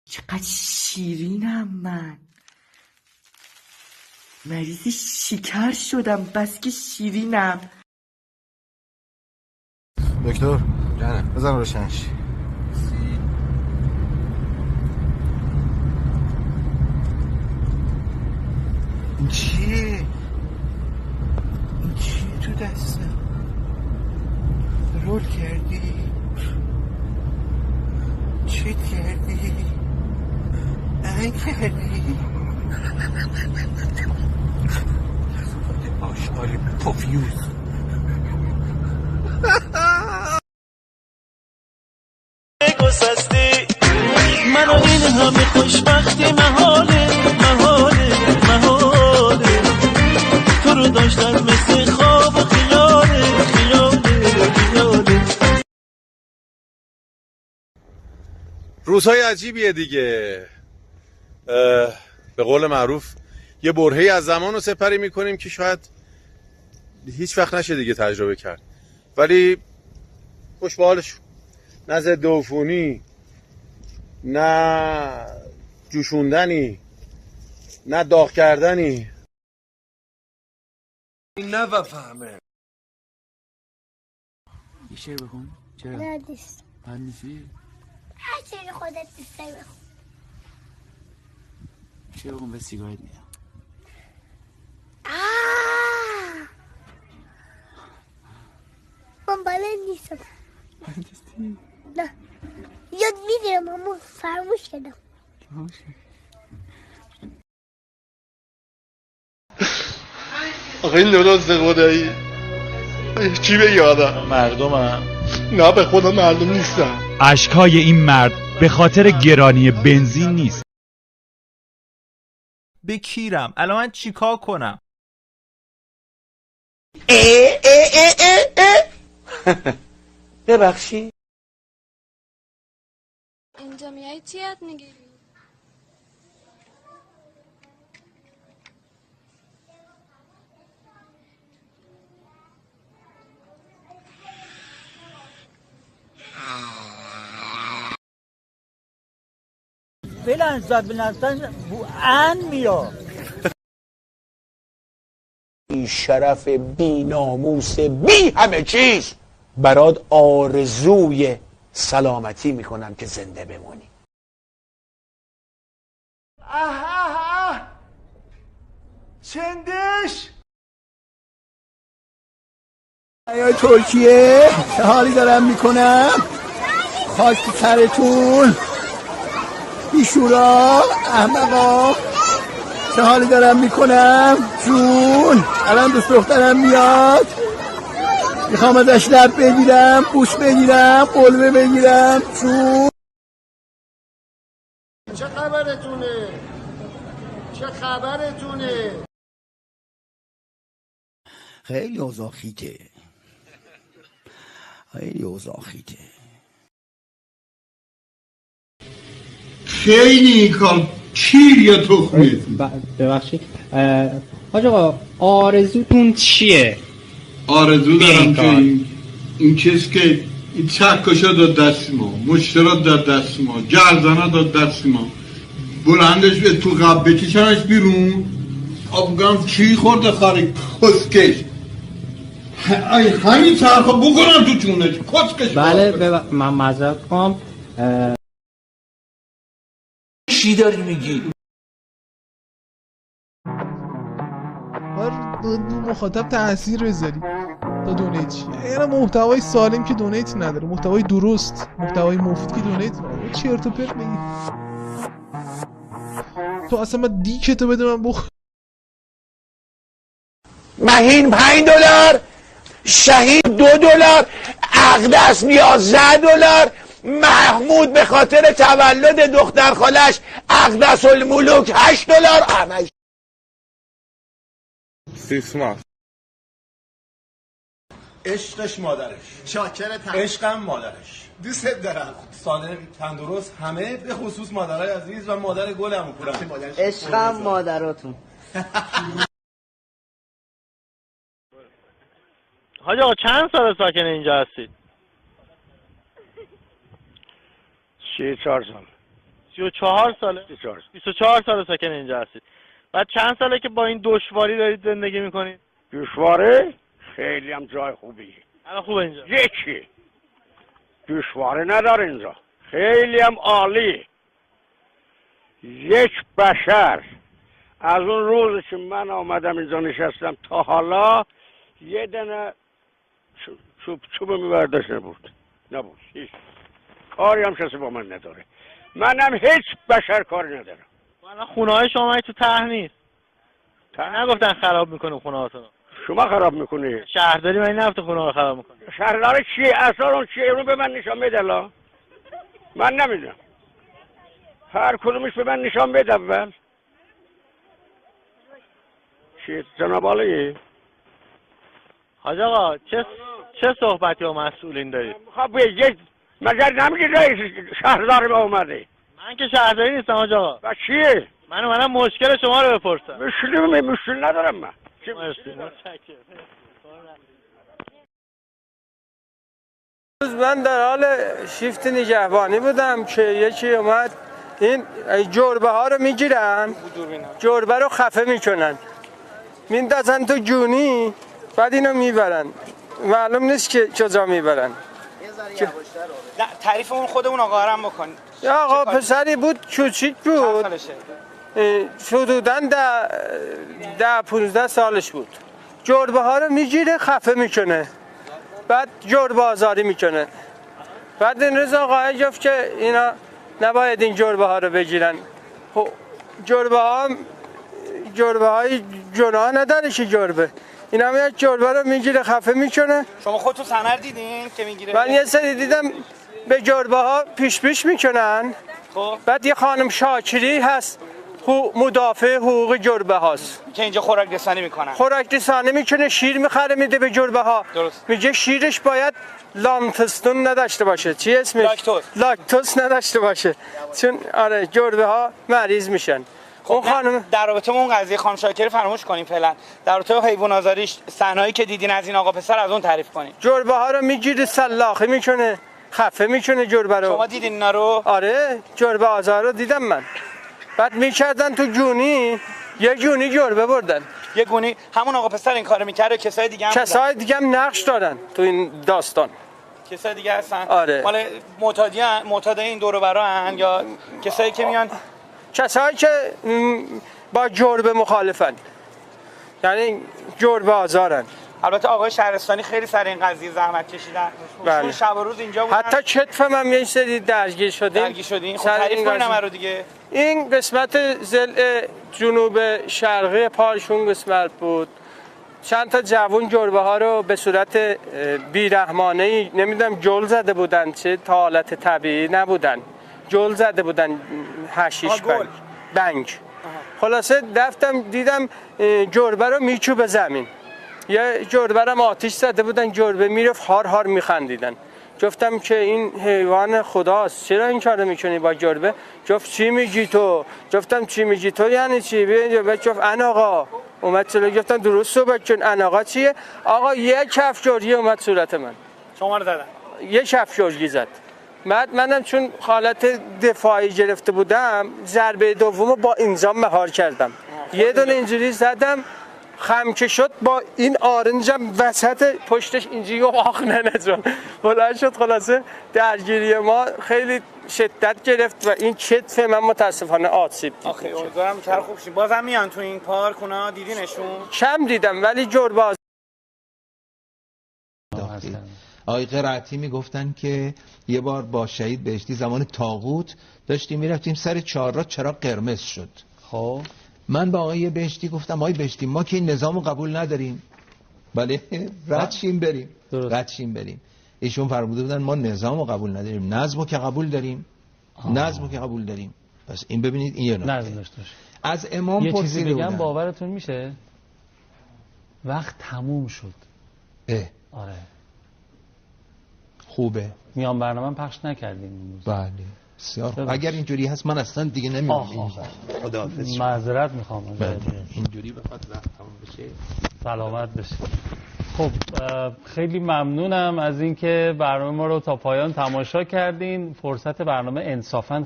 چقدر شیرینم من. مریض شکر شدم بس که شیرینم. دکتر جانم بزن روشنش. این چیه؟ این چیه تو دستم؟ رول کردی؟ چیت کردی؟ این کردی؟ آشغال پوفیوز. گسستی منو این همه خوشبختی محاله تو رو داشتم مثل خواب و خیاله. روزهای عجیبیه دیگه. به قول معروف یه برهه‌ای از زمان رو سپری میکنیم که شاید هیچ وقت نشه دیگه تجربه کرد، ولی خوش به حالشون. نه ضد عفونی، نه جوشوندنی، نه داغ کردنی. این نفهمه. یه شعر بخون. چرا؟ نه دوست. من نیستی؟ هر چیزی خودت دوست داری بخون. شعر بخون به سیگارت میدم. من بلد نیستم. نه یاد میگیرم اما فراموش کردم. آخه این درست خدایی چی به یادم مردمم نه به خدا مردم نیستم. اشکای این مرد به خاطر گرانی بنزین نیست. بکیرم الان من چیکار کنم؟ ببخشی؟ اینجا میای چی یاد میگیری؟ فعلا زد به نظر بو ان میاد. بی شرف، بی ناموس، بی همه چیز برات آرزوی سلامتی میکنم که زنده بمونی. چندش یا ترکیه چه حالی دارم میکنم؟ خاک تو سرتون بیشورا احمقا. چه حالی دارم میکنم جون؟ الان دوست دخترم میاد میخوام ازش لب بگیرم، بوس بگیرم، قلبه بگیرم جون. چه خبرتونه؟ چه خبرتونه؟ خیلی اوضاع خیته، خیلی اوضاع خیته. خیلی این کار کیر یا تخمیه. ببخشید حاج آقا آرزوتون چیه؟ آرزو دارم که این چیز که این چکشا داد دست ما، مشترات داد دست ما، گردانا داد دست ما، بلندش به تو قب بکشنش بیرون. آبگم چی خورده خاری کسکش همین چرخا بکنم تو چونه کسکش. بله من معذرت کنم. چی داری میگی؟ مخاطب تاثیر بذاری تا دونیت چی؟ یعنی محتوای سالم که دونیت نداره، محتوای درست، محتوای مفید که دونیت نداره. چرت و پرت میگی تو. اصلا من دیکتو بده من بخور. مهین $5، شهید $2، اقدس نیاز $10، محمود به خاطر تولد دختر خالش اقدس الملوک $8. همش سیسماس. عشقش مادرش، شاکرت، عشقم مادرش، دوست دارم، سالم تندرست همه، به خصوص مادرای عزیز و مادر گلم و پورم. عشقم مادراتون. حاج آقا چند سال ساکن اینجا هستید؟ 34 سال. 34 ساله 24 ساله ساکن اینجا هستید. بعد چند ساله که با این دشواری دارید زندگی میکنید؟ دشواره خیلی هم جای خوبیه. الان خوبه اینجا؟ یکی دشواره نداره اینجا، خیلی هم عالی. یک بشر از اون روز که من آمدم اینجا نشستم تا حالا یه دونه چوب میبرداشت نبود هیچ کاری هم کسی با من نداره. منم هیچ بشر کاری ندارم. الان خونه های شما تو ته نیست؟ نگفتن خراب میکنه خونه هاتون؟ شما خراب میکنی؟ شهرداری من نفت خونه رو خراب میکنه. شهرداری چیه؟ اصلا اون چیه؟ اونو به من نشان بده. من نمیدونم. هر کدومش به من نشان بده اول. چیه جناب عالی؟ حاج آقا چه صحبتی با مسئولین دارید؟ خب یک مگر نمیگی رئیس شهرداری با اومده؟ من که شهرداری نیستم حاج آقا. و چیه؟ من اومدم مشکل شما رو بپرسم. مشکل ندارم من. من در حال شیفت نگهبانی بودم که یکی اومد این جربه ها رو میگیرن، جربه رو خفه میکنن، میندازن تو جونی، بعد اینو میبرن. معلوم نیست که کجا میبرن. تعریف اون خودمون آقا هم بکن. یا آقا پسری بود کوچیک بود، حدوداً 10-15 سالش بود. جربه ها رو میگیره خفه میکنه، بعد جربه آزاری میکنه. بعد این روز آقا گفت که اینا نباید این جربه ها رو بگیرن. جربه های گناه نداره که جربه. این هم یک جربه رو میگیره خفه میکنه. شما خودتون سند دیدین که میگیره؟ من یه سری دیدم به جربه ها پیش میکنن. خب بعد یه خانم شاکری هست مدافع حقوق جربه هاست که اینجا خوراک رسانی میکنن. خوراک رسانی میکنه، شیر میخره میده به جربه ها. درست. میگه شیرش باید لانتستون نداشته باشه. چی اسمش؟ لاکتوز نداشته باشه. چون آره جربه ها مریض میشن. خب اون خانم در رابطه با اون قضیه خانم شاکری فراموش کنیم فعلا. در رابطه با حیوان آزاریش صحنه‌ای که دیدین از این آقا پسر از اون تعریف کنین. جربه ها رو میگیره سلاخی میکنه، خفه میکنه جربه رو. شما دیدین اینا رو؟ آره جربه آزار رو دیدم من. بعد میکردن تو جونی، یه جونی جربه بردن. یه گونی همون آقا پسر این کارو میکرد. کسای دیگه هم کسای دیگه هم نقش دارن تو این داستان. کسای دیگه هستن؟ آره. مال معتاد این دور و برن یا کسایی که میان؟ کسایی که با جربه مخالفن، یعنی جربه آزارن. البته آقای شهرستانی خیلی سر این قضیه زحمت کشیدن. بله. شب و روز اینجا بودن. حتی چطفم هم یه سری درگیر شدیم. خب تعریف کنم رو دیگه. این قسمت ضلع جنوب شرقی پارشون قسمت بود. چند تا جوون جربه ها رو به صورت بیرحمانه‌ای نمیدونم جل زده بودن، چه تا حالت طبیعی نبودن، جل زده بودن حشیش بنگ. خلاصه رفتم دیدم جربه رو میچوبه زمین. یه جربه رو آتیش زده بودن، جربه میرفت هار هار میخندیدن. گفتم که این حیوان خداست، چرا این کارو میکنی با جربه؟ گفت چی میگی تو؟ گفتم چی میگی تو یعنی چی؟ گفت ان آقا اومد چلو. گفتم درست صحبت کن. ان آقا چیه؟ آقا یک کف جرگی اومد صورت من. شما رو زدن؟ یک کف جرگی زد. بعد منم چون حالت دفاعی گرفته بودم ضربه دومو با اینجام مهار کردم. یه دونه اینجوری زدم خم که شد با این آرنجم وسط پشتش اینجوری آخ نه جان بلند شد. خلاصه درگیری ما خیلی شدت گرفت و این کتف من متاسفانه آسیب دید. آخه امیدوارم که خوب شید. بازم میان تو این پارک اونا دیدینشون؟ کم دیدم ولی جربه آقای قرائتی میگفتن که یه بار با شهید بهشتی زمان طاغوت داشتیم میرفتیم سر چهارراه چراغ قرمز شد. خب من با آقای بهشتی گفتم آقای بهشتی ما که این نظامو قبول نداریم. بله رد شیم بریم. ایشون فرموده بودن ما نظامو قبول نداریم، نظمو که قبول داریم. پس این ببینید این یه نکته. از امام یه چیزی پرسیده بگم باورتون میشه وقت تموم شد. آره خوبه میان برنامه پخش نکردیم امروز. بله بسیار خوب. اگر اینجوری هست من اصلا دیگه نمیام. خداحافظ. معذرت میخوام. اینجوری بخواد وقت تموم بشه سلامت بشه. خب خیلی ممنونم از اینکه برنامه ما رو تا پایان تماشا کردین. فرصت برنامه انصافاً